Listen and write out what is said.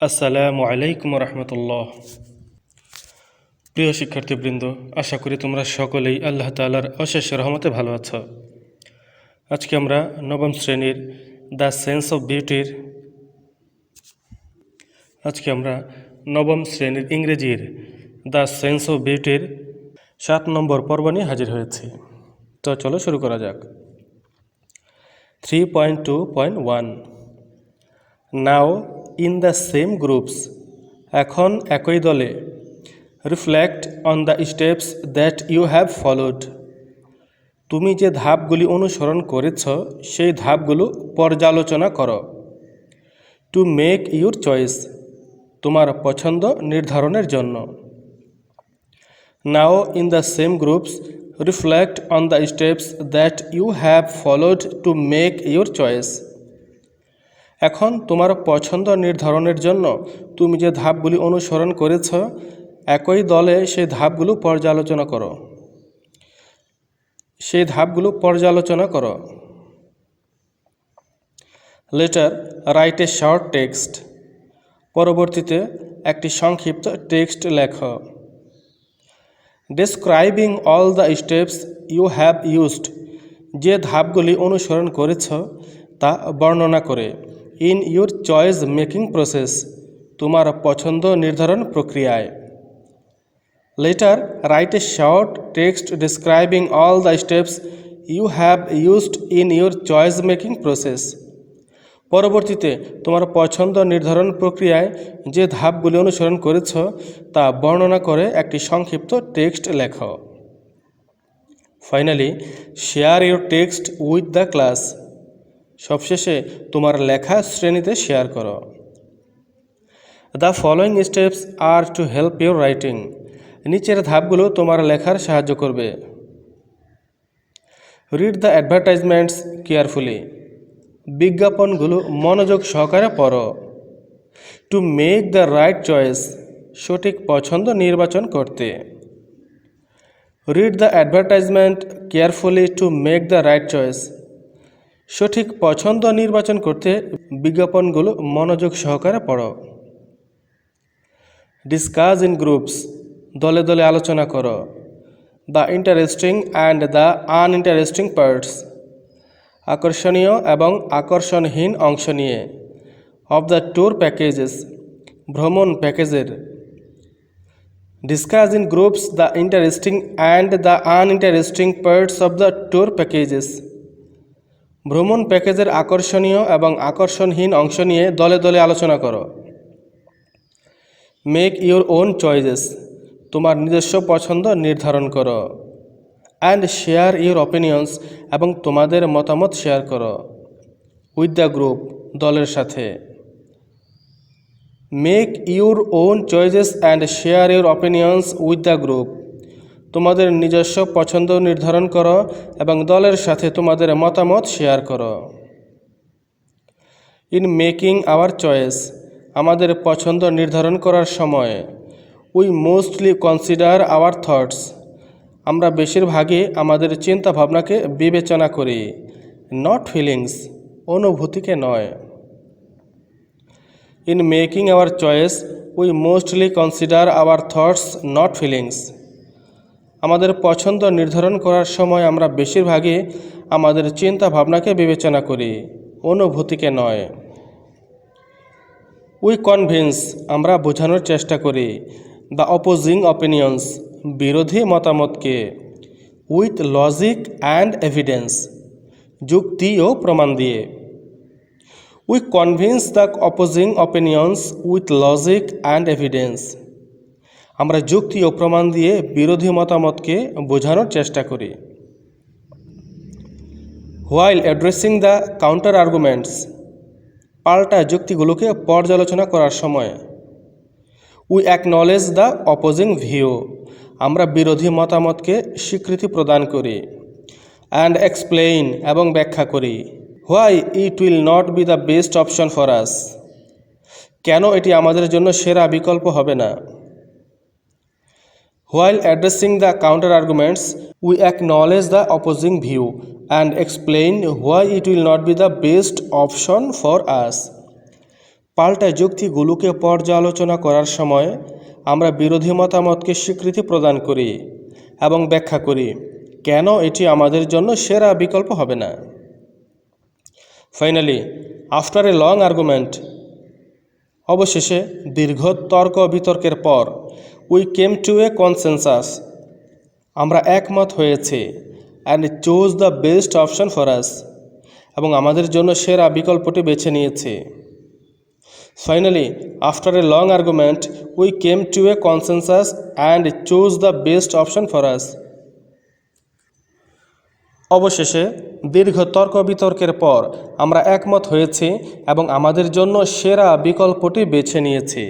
আসসালামু আলাইকুম রহমতুল্লাহ। প্রিয় শিক্ষার্থীবৃন্দ, আশা করি তোমরা সকলেই আল্লাহ তাআলার অশেষ রহমতে ভালো আছো। আজকে আমরা নবম শ্রেণীর দ্য সেন্স অফ বিউটির ইংরেজির দ্য সেন্স অফ বিউটির 7 নম্বর পর্ব নিয়ে হাজির হয়েছি। তো চলো শুরু করা যাক। 3.2.1 now in the same groups, এখন একই দলে। Reflect on the steps that you have followed, তুমি যে ধাপগুলি অনুসরণ করেছ সেই ধাপগুলো পর্যালোচনা করো। টু মেক ইউর চয়েস, তোমার পছন্দ নির্ধারণের জন্য। Now in the same groups reflect on the steps that you have followed to make your choice, এখন তোমার পছন্দ নির্ধারণের জন্য তুমি যে ধাপগুলি অনুসরণ করেছ একই দলে সেই ধাপগুলো পর্যালোচনা করো। Later write a short text, পরবর্তীতে একটি সংক্ষিপ্ত টেক্সট লেখো। Describing all the steps you have used, যে ধাপগুলি অনুসরণ করেছ তা বর্ণনা করে। In your choice making process, তোমার পছন্দ নির্ধারণ প্রক্রিয়ায়। Later write a short text describing all the steps you have used in your choice making process, পরবর্তীতে তোমার পছন্দ নির্ধারণ প্রক্রিয়ায় যে ধাপগুলি অনুসরণ করেছ তা বর্ণনা করে একটি সংক্ষিপ্ত টেক্সট লেখো। Finally share your text with the class, সবশেষে তোমার লেখা শ্রেণীতে শেয়ার করো। The following steps are to help your writing, নিচের ধাপগুলো তোমার লেখার সাহায্য করবে। রিড দ্য অ্যাডভার্টাইজমেন্টস কেয়ারফুলি, বিজ্ঞাপনগুলো মনোযোগ সহকারে পড়ো। To make the right choice, সঠিক পছন্দ নির্বাচন করতে। Read the advertisement carefully to make the right choice, সঠিক পছন্দ নির্বাচন করতে বিজ্ঞাপনগুলো মনোযোগ সহকারে পড়ো। ডিসকাস ইন গ্রুপস, দলে দলে আলোচনা করো। The interesting and the uninteresting parts, আকর্ষণীয় এবং আকর্ষণহীন অংশ নিয়ে। অফ দ্য ট্যুর প্যাকেজেস, ভ্রমণ প্যাকেজের। Discuss in groups the interesting and the uninteresting parts of the tour packages, ভ্রমণ প্যাকেজের আকর্ষণীয় এবং আকর্ষণহীন অংশ নিয়ে দলে দলে আলোচনা করো। মেক ইউর ওন চয়েসেস, তোমার নিজস্ব পছন্দ নির্ধারণ করো। অ্যান্ড শেয়ার ইউর অপিনিয়ন্স, এবং তোমাদের মতামত শেয়ার করো। উইথ দ্য গ্রুপ, দলের সাথে। Make your own choices and share your opinions with the group, তোমাদের নিজস্ব পছন্দ নির্ধারণ করো এবং দলের সাথে তোমাদের মতামত শেয়ার করো। ইন মেকিং আওয়ার চয়েস, আমাদের পছন্দ নির্ধারণ করার সময়। We mostly consider our thoughts, আমরা বেশিরভাগই আমাদের চিন্তা ভাবনাকে বিবেচনা করি। নট ফিলিংস, অনুভূতিকে নয়। In making hour choice we mostly consider our thoughts not feelings, আমাদের পছন্দ নির্ধারণ করার সময় আমরা বেশিরভাগই আমাদের চিন্তা ভাবনাকে বিবেচনা করি, অনুভূতিকে নয়। উই কনভিন্স, আমরা বোঝানোর চেষ্টা করি। দ্য অপোজিং অপিনিয়ন্স, বিরোধী মতামতকে। উইথ লজিক অ্যান্ড এভিডেন্স, যুক্তি ও প্রমাণ দিয়ে। We convince the opposing opinions with logic and evidence, আমরা যুক্তি ও প্রমাণ দিয়ে বিরোধী মতামতকে বোঝানোর চেষ্টা করি। While addressing the counter arguments, পাল্টা যুক্তিগুলোকে পর্যালোচনা করার সময়। We acknowledge the opposing view, আমরা বিরোধী মতামতকে স্বীকৃতি প্রদান করি। অ্যান্ড এক্সপ্লেইন, এবং ব্যাখ্যা করি। Why it will not be the best option for us, কেন এটি আমাদের জন্য সেরা বিকল্প হবে না। While addressing the counter-arguments, we acknowledge the opposing view and explain why it will not be the best option for us. পাল্টা যুক্তিগুলোকে পর্যালোচনা করার সময় আমরা বিরোধী মতামতকে স্বীকৃতি প্রদান করি এবং ব্যাখ্যা করি কেন এটি আমাদের জন্য সেরা বিকল্প হবে না। Finally, after a long argument, অবশেষে দীর্ঘ তর্ক বিতর্কের পর, we came to A consensus, আমরা একমত হয়েছি, and choose the best option for us, এবং আমাদের জন্য সেরা বিকল্পটি বেছে নিয়েছি। Finally, after a long argument, we came to A consensus and choose the best option for us. অবশেষে দীর্ঘ তর্ক বিতর্কের পর আমরা একমত হয়েছি এবং আমাদের জন্য সেরা বিকল্পটি বেছে নিয়েছি।